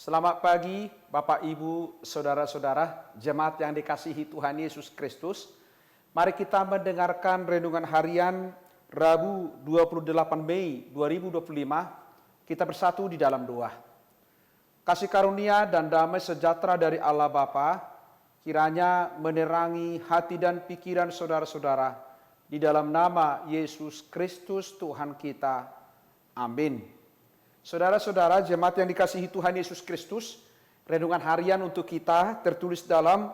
Selamat pagi Bapak Ibu, Saudara-saudara, jemaat yang dikasihi Tuhan Yesus Kristus. Mari kita mendengarkan renungan harian Rabu 28 Mei 2025. Kita bersatu di dalam doa. Kasih karunia dan damai sejahtera dari Allah Bapa kiranya menerangi hati dan pikiran saudara-saudara di dalam nama Yesus Kristus Tuhan kita. Amin. Saudara-saudara, jemaat yang dikasihi Tuhan Yesus Kristus, renungan harian untuk kita tertulis dalam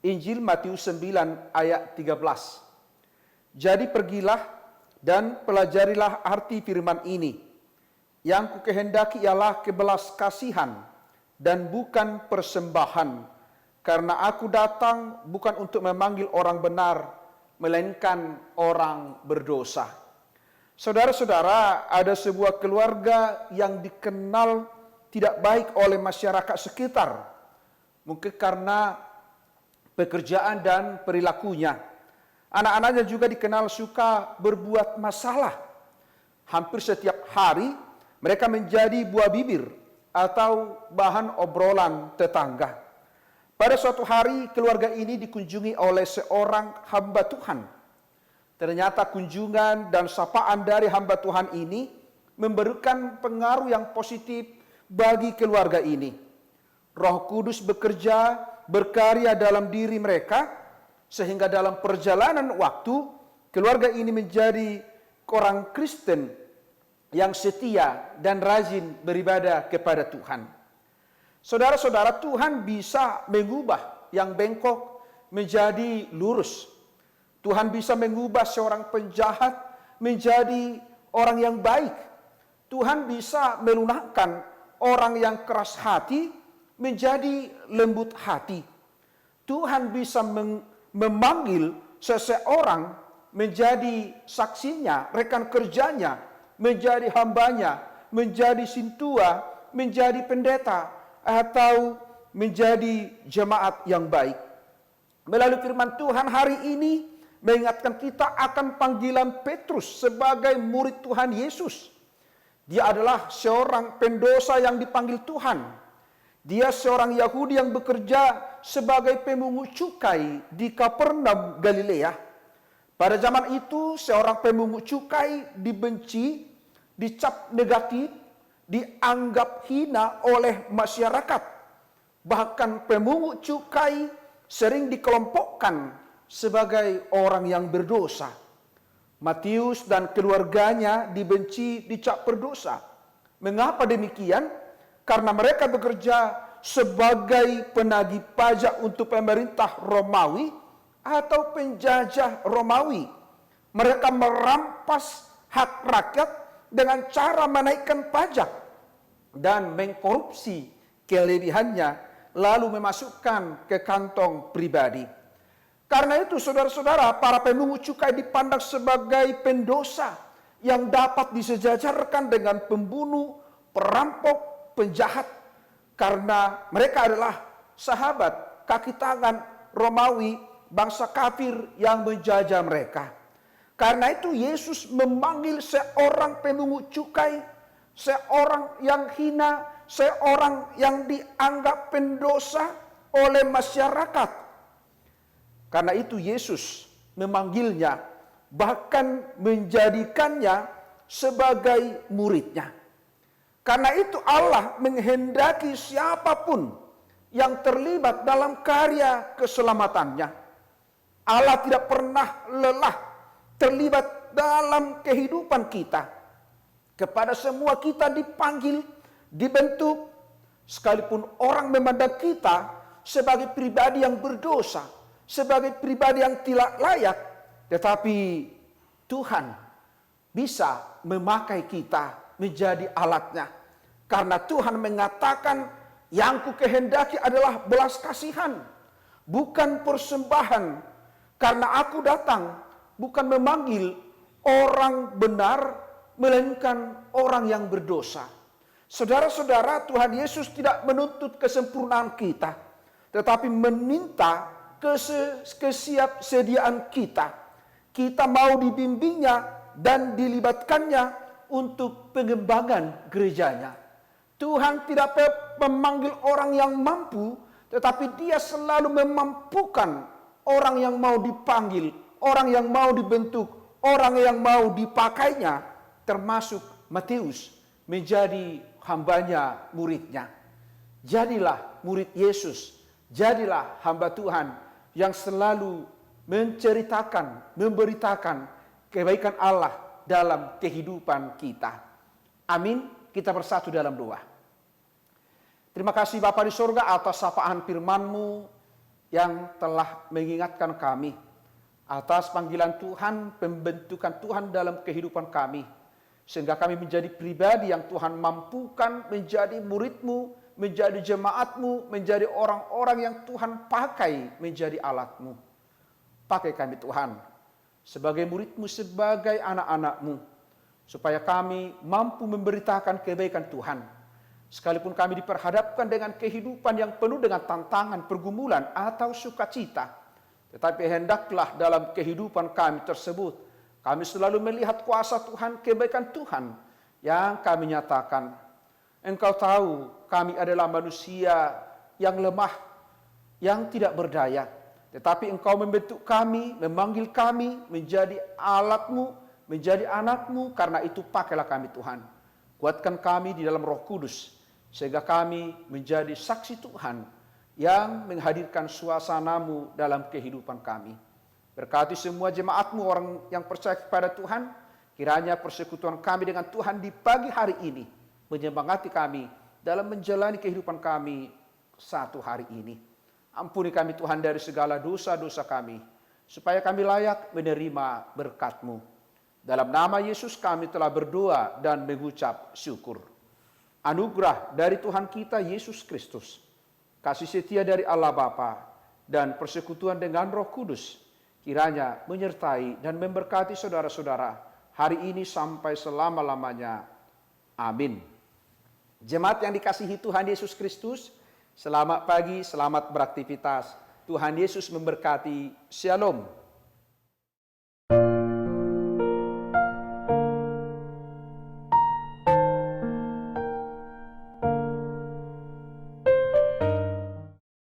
Injil Matius 9 ayat 13. Jadi pergilah dan pelajarilah arti firman ini. Yang kukehendaki ialah kebelas kasihan dan bukan persembahan, karena aku datang bukan untuk memanggil orang benar, melainkan orang berdosa. Saudara-saudara, ada sebuah keluarga yang dikenal tidak baik oleh masyarakat sekitar. Mungkin karena pekerjaan dan perilakunya. Anak-anaknya juga dikenal suka berbuat masalah. Hampir setiap hari mereka menjadi buah bibir atau bahan obrolan tetangga. Pada suatu hari keluarga ini dikunjungi oleh seorang hamba Tuhan. Ternyata kunjungan dan sapaan dari hamba Tuhan ini memberikan pengaruh yang positif bagi keluarga ini. Roh Kudus bekerja, berkarya dalam diri mereka, sehingga dalam perjalanan waktu, keluarga ini menjadi orang Kristen yang setia dan rajin beribadah kepada Tuhan. Saudara-saudara, Tuhan bisa mengubah yang bengkok menjadi lurus. Tuhan bisa mengubah seorang penjahat menjadi orang yang baik. Tuhan bisa melunakkan orang yang keras hati menjadi lembut hati. Tuhan bisa memanggil seseorang menjadi saksinya, rekan kerjanya, menjadi hambanya, menjadi sintua, menjadi pendeta, atau menjadi jemaat yang baik. Melalui firman Tuhan hari ini, mengingatkan kita akan panggilan Petrus sebagai murid Tuhan Yesus. Dia adalah seorang pendosa yang dipanggil Tuhan. Dia seorang Yahudi yang bekerja sebagai pemungut cukai di Kapernaum, Galilea. Pada zaman itu, seorang pemungut cukai dibenci, dicap negatif, dianggap hina oleh masyarakat. Bahkan pemungut cukai sering dikelompokkan sebagai orang yang berdosa. Matius dan keluarganya dibenci, dicap berdosa. Mengapa demikian? Karena mereka bekerja sebagai penagih pajak untuk pemerintah Romawi atau penjajah Romawi. Mereka merampas hak rakyat dengan cara menaikkan pajak dan mengkorupsi kelebihannya lalu memasukkan ke kantong pribadi. Karena itu saudara-saudara, para pemungut cukai dipandang sebagai pendosa yang dapat disejajarkan dengan pembunuh, perampok, penjahat. Karena mereka adalah sahabat kaki tangan Romawi, bangsa kafir yang menjajah mereka. Karena itu Yesus memanggil seorang pemungut cukai, seorang yang hina, seorang yang dianggap pendosa oleh masyarakat. Karena itu Yesus memanggilnya, bahkan menjadikannya sebagai muridnya. Karena itu Allah menghendaki siapapun yang terlibat dalam karya keselamatannya. Allah tidak pernah lelah terlibat dalam kehidupan kita. Kepada semua kita dipanggil, dibentuk, sekalipun orang memandang kita sebagai pribadi yang berdosa, sebagai pribadi yang tidak layak, tetapi Tuhan bisa memakai kita menjadi alatnya. Karena Tuhan mengatakan, yang kukehendaki adalah belas kasihan, bukan persembahan. Karena aku datang bukan memanggil orang benar, melainkan orang yang berdosa. Saudara-saudara, Tuhan Yesus tidak menuntut kesempurnaan kita, tetapi meminta kesiapsediaan kita. Kita mau dibimbingnya dan dilibatkannya untuk pengembangan gerejanya. Tuhan tidak memanggil orang yang mampu, tetapi Dia selalu memampukan orang yang mau dipanggil, orang yang mau dibentuk, orang yang mau dipakainya, termasuk Matius menjadi hambanya, muridnya. Jadilah murid Yesus, jadilah hamba Tuhan yang selalu menceritakan, memberitakan kebaikan Allah dalam kehidupan kita. Amin. Kita bersatu dalam doa. Terima kasih Bapa di surga atas sapaan firman-Mu yang telah mengingatkan kami atas panggilan Tuhan, pembentukan Tuhan dalam kehidupan kami, sehingga kami menjadi pribadi yang Tuhan mampukan menjadi murid-Mu, menjadi jemaat-Mu, menjadi orang-orang yang Tuhan pakai menjadi alat-Mu. Pakai kami Tuhan sebagai murid-Mu, sebagai anak-anak-Mu, supaya kami mampu memberitakan kebaikan Tuhan. Sekalipun kami diperhadapkan dengan kehidupan yang penuh dengan tantangan, pergumulan, atau sukacita, tetapi hendaklah dalam kehidupan kami tersebut, kami selalu melihat kuasa Tuhan, kebaikan Tuhan yang kami nyatakan. Engkau tahu kami adalah manusia yang lemah, yang tidak berdaya. Tetapi Engkau membentuk kami, memanggil kami menjadi alat-Mu, menjadi anak-Mu. Karena itu pakailah kami Tuhan. Kuatkan kami di dalam Roh Kudus, sehingga kami menjadi saksi Tuhan yang menghadirkan suasana-Mu dalam kehidupan kami. Berkati semua jemaat-Mu, orang yang percaya kepada Tuhan. Kiranya persekutuan kami dengan Tuhan di pagi hari ini menyemangati kami dalam menjalani kehidupan kami satu hari ini. Ampuni kami Tuhan dari segala dosa-dosa kami, supaya kami layak menerima berkat-Mu. Dalam nama Yesus kami telah berdoa dan mengucap syukur. Anugerah dari Tuhan kita Yesus Kristus, kasih setia dari Allah Bapa, dan persekutuan dengan Roh Kudus, kiranya menyertai dan memberkati saudara-saudara hari ini sampai selama-lamanya. Amin. Jemaat yang dikasihi Tuhan Yesus Kristus, selamat pagi, selamat beraktivitas. Tuhan Yesus memberkati. Shalom.